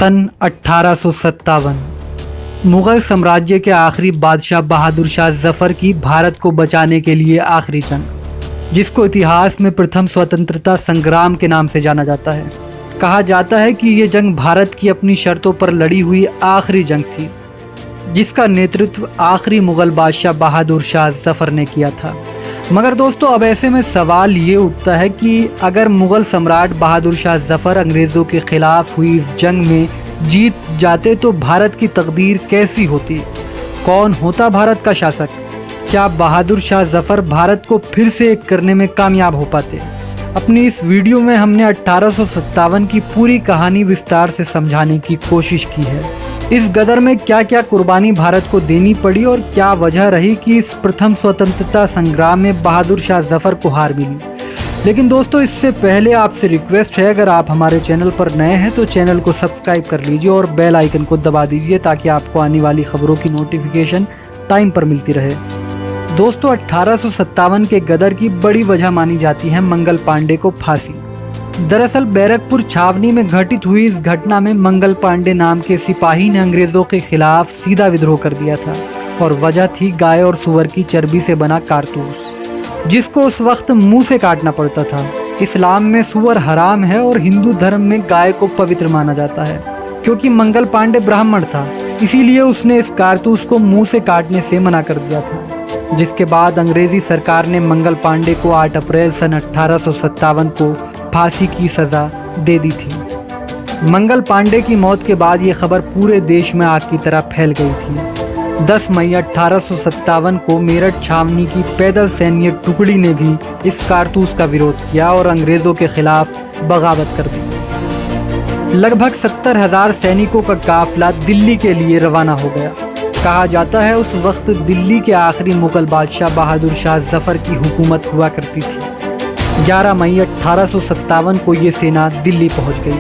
सन 1857 मुग़ल साम्राज्य के आखिरी बादशाह बहादुर शाह ज़फ़र की भारत को बचाने के लिए आखिरी जंग, जिसको इतिहास में प्रथम स्वतंत्रता संग्राम के नाम से जाना जाता है। कहा जाता है कि ये जंग भारत की अपनी शर्तों पर लड़ी हुई आखिरी जंग थी, जिसका नेतृत्व आखिरी मुग़ल बादशाह बहादुर शाह ज़फ़र ने किया था। मगर दोस्तों, अब ऐसे में सवाल ये उठता है कि अगर मुग़ल सम्राट बहादुर शाह ज़फ़र अंग्रेज़ों के ख़िलाफ़ हुई इस जंग में जीत जाते तो भारत की तकदीर कैसी होती? कौन होता भारत का शासक? क्या बहादुर शाह ज़फ़र भारत को फिर से एक करने में कामयाब हो पाते? अपनी इस वीडियो में हमने 1857 की पूरी कहानी विस्तार से समझाने की कोशिश की है। इस गदर में क्या क्या कुर्बानी भारत को देनी पड़ी और क्या वजह रही कि इस प्रथम स्वतंत्रता संग्राम में बहादुर शाह ज़फ़र को हार मिली। लेकिन दोस्तों, इससे पहले आपसे रिक्वेस्ट है, अगर आप हमारे चैनल पर नए हैं तो चैनल को सब्सक्राइब कर लीजिए और बेल आइकन को दबा दीजिए ताकि आपको आने वाली खबरों की नोटिफिकेशन टाइम पर मिलती रहे। दोस्तों, 1857 के गदर की बड़ी वजह मानी जाती है मंगल पांडे को फांसी। दरअसल बैरकपुर छावनी में घटित हुई इस घटना में मंगल पांडे नाम के सिपाही ने अंग्रेज़ों के खिलाफ सीधा विद्रोह कर दिया था और वजह थी गाय और सुअर की चर्बी से बना कारतूस, जिसको उस वक्त मुंह से काटना पड़ता था। इस्लाम में सुअर हराम है और हिंदू धर्म में गाय को पवित्र माना जाता है। क्योंकि मंगल पांडे ब्राह्मण था, इसीलिए उसने इस कारतूस को मुंह से काटने से मना कर दिया था, जिसके बाद अंग्रेजी सरकार ने मंगल पांडे को 8 अप्रैल सन 1857 को फांसी की सज़ा दे दी थी। मंगल पांडे की मौत के बाद ये खबर पूरे देश में आग की तरह फैल गई थी। 10 मई 1857 को मेरठ छावनी की पैदल सैन्य टुकड़ी ने भी इस कारतूस का विरोध किया और अंग्रेज़ों के खिलाफ बगावत कर दी। लगभग 70,000 सैनिकों का काफिला दिल्ली के लिए रवाना हो गया। कहा जाता है उस वक्त दिल्ली के आखिरी मुग़ल बादशाह बहादुर शाह ज़फ़र की हुकूमत हुआ करती थी। 11 मई 1857 को ये सेना दिल्ली पहुंच गई।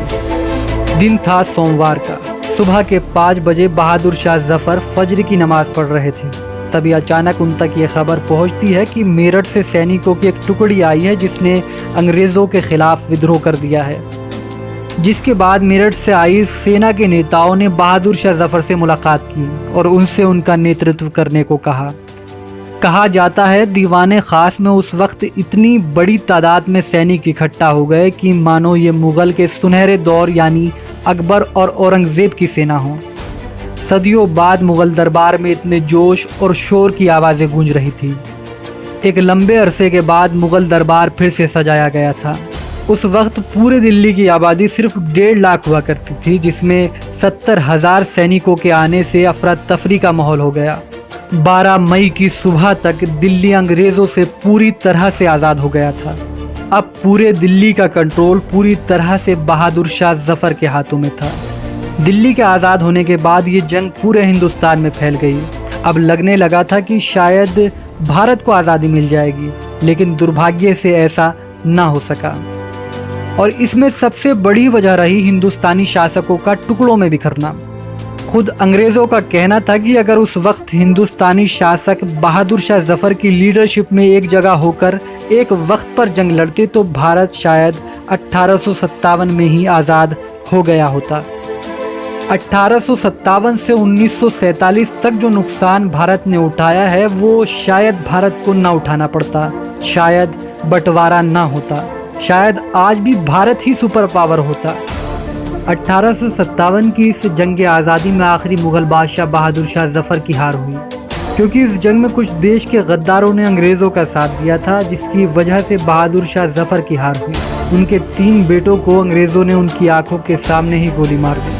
दिन था सोमवार का। सुबह के 5 बजे बहादुर शाह ज़फ़र फज्र की नमाज़ पढ़ रहे थे। तभी अचानक उन तक ये खबर पहुंचती है कि मेरठ से सैनिकों की एक टुकड़ी आई है जिसने अंग्रेज़ों के खिलाफ विद्रोह कर दिया है। जिसके बाद मेरठ से आई सेना के नेताओं ने बहादुर शाह ज़फ़र से मुलाकात की और उनसे उनका नेतृत्व करने को कहा। कहा जाता है दीवाने ख़ास में उस वक्त इतनी बड़ी तादाद में सैनिक इकट्ठा हो गए कि मानो ये मुग़ल के सुनहरे दौर यानी अकबर और औरंगज़ेब की सेना हो। सदियों बाद मुग़ल दरबार में इतने जोश और शोर की आवाज़ें गूंज रही थी। एक लंबे अरसे के बाद मुग़ल दरबार फिर से सजाया गया था। उस वक्त पूरे दिल्ली की आबादी सिर्फ 1.5 लाख हुआ करती थी, जिसमें 70,000 सैनिकों के आने से अफरा तफरी का माहौल हो गया। 12 मई की सुबह तक दिल्ली अंग्रेज़ों से पूरी तरह से आज़ाद हो गया था। अब पूरे दिल्ली का कंट्रोल पूरी तरह से बहादुर शाह ज़फ़र के हाथों में था। दिल्ली के आज़ाद होने के बाद ये जंग पूरे हिंदुस्तान में फैल गई। अब लगने लगा था कि शायद भारत को आज़ादी मिल जाएगी, लेकिन दुर्भाग्य से ऐसा ना हो सका। और इसमें सबसे बड़ी वजह रही हिंदुस्तानी शासकों का टुकड़ों में बिखरना। खुद अंग्रेज़ों का कहना था कि अगर उस वक्त हिंदुस्तानी शासक बहादुर शाह ज़फ़र की लीडरशिप में एक जगह होकर एक वक्त पर जंग लड़ते तो भारत शायद 1857 में ही आज़ाद हो गया होता। 1857 से 1947 तक जो नुकसान भारत ने उठाया है वो शायद भारत को ना उठाना पड़ता, शायद बंटवारा ना होता, शायद आज भी भारत ही सुपर पावर होता। 1857 की इस जंग आज़ादी में आखिरी मुग़ल बादशाह बहादुर शाह ज़फ़र की हार हुई, क्योंकि इस जंग में कुछ देश के गद्दारों ने अंग्रेज़ों का साथ दिया था, जिसकी वजह से बहादुर शाह ज़फ़र की हार हुई। उनके 3 बेटों को अंग्रेज़ों ने उनकी आंखों के सामने ही गोली मार दी।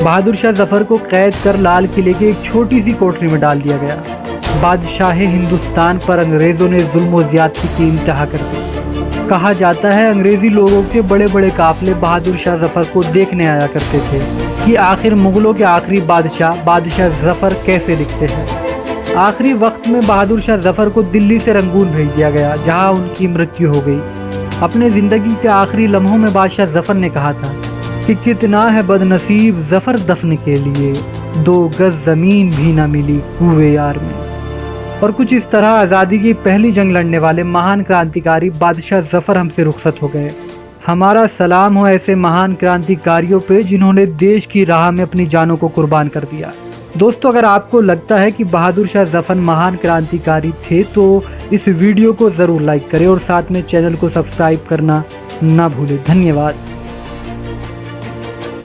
बहादुर शाह ज़फ़र को कैद कर लाल किले की एक छोटी सी कोठरी में डाल दिया गया। बादशाह हिंदुस्तान पर अंग्रेज़ों ने जुल्म और ज़्यादती की इंतहा कर दी। कहा जाता है अंग्रेज़ी लोगों के बड़े बड़े काफ़िले बहादुर शाह ज़फ़र को देखने आया करते थे कि आखिर मुग़लों के आखिरी बादशाह ज़फ़र कैसे दिखते हैं। आखिरी वक्त में बहादुर शाह ज़फ़र को दिल्ली से रंगून भेज दिया गया, जहां उनकी मृत्यु हो गई। अपने ज़िंदगी के आखिरी लम्हों में बादशाह ज़फ़र ने कहा था कि कितना है बदनसीब ज़फ़र दफन के लिए, 2 गज़ ज़मीन भी ना मिली कुए यार में। और कुछ इस तरह आज़ादी की पहली जंग लड़ने वाले महान क्रांतिकारी बादशाह ज़फ़र हमसे रुखसत हो गए। हमारा सलाम हो ऐसे महान क्रांतिकारियों पे जिन्होंने देश की राह में अपनी जानों को कुर्बान कर दिया। दोस्तों, अगर आपको लगता है कि बहादुर शाह जफर महान क्रांतिकारी थे तो इस वीडियो को ज़रूर लाइक करें और साथ में चैनल को सब्सक्राइब करना ना भूलें। धन्यवाद।